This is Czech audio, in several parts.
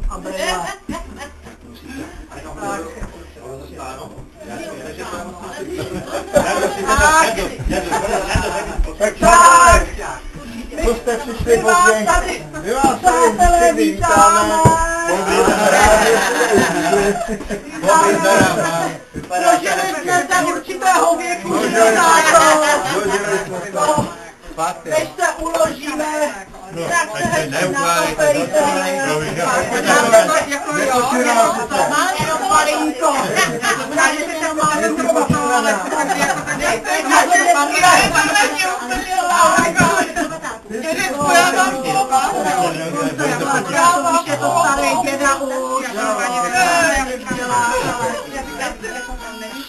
a brýle. Tak přátelé, co jste přišli pozdě? My vás tady vítáme. Dožili jsme se určitého věku, než se uložíme, tak se hezky nakoperíte. Má jenom malinko. Je to starý děda už.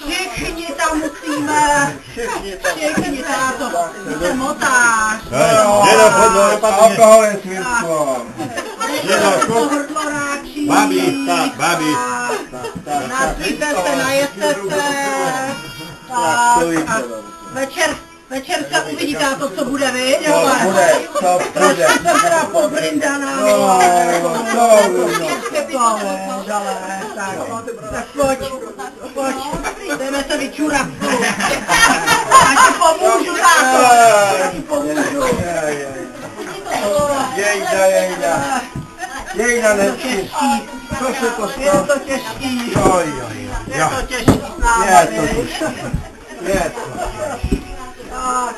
Všichni tam musíme. Všichni táto. Jste motář. Děda, pozor, alkohol je světlo. Babi, tak, babi. Naspíte se, najeste se. Tak, a večer se uvidí táto, co bude, viď? Trošku se teda pobrindaná. Tak pojď, jdeme se vyčurat. Já ti pomůžu, táto, já ti pomůžu. Jejda nečistí. Co se to stalo? Je to těžký. Je to těžký s náma, Je to těžký. Tak.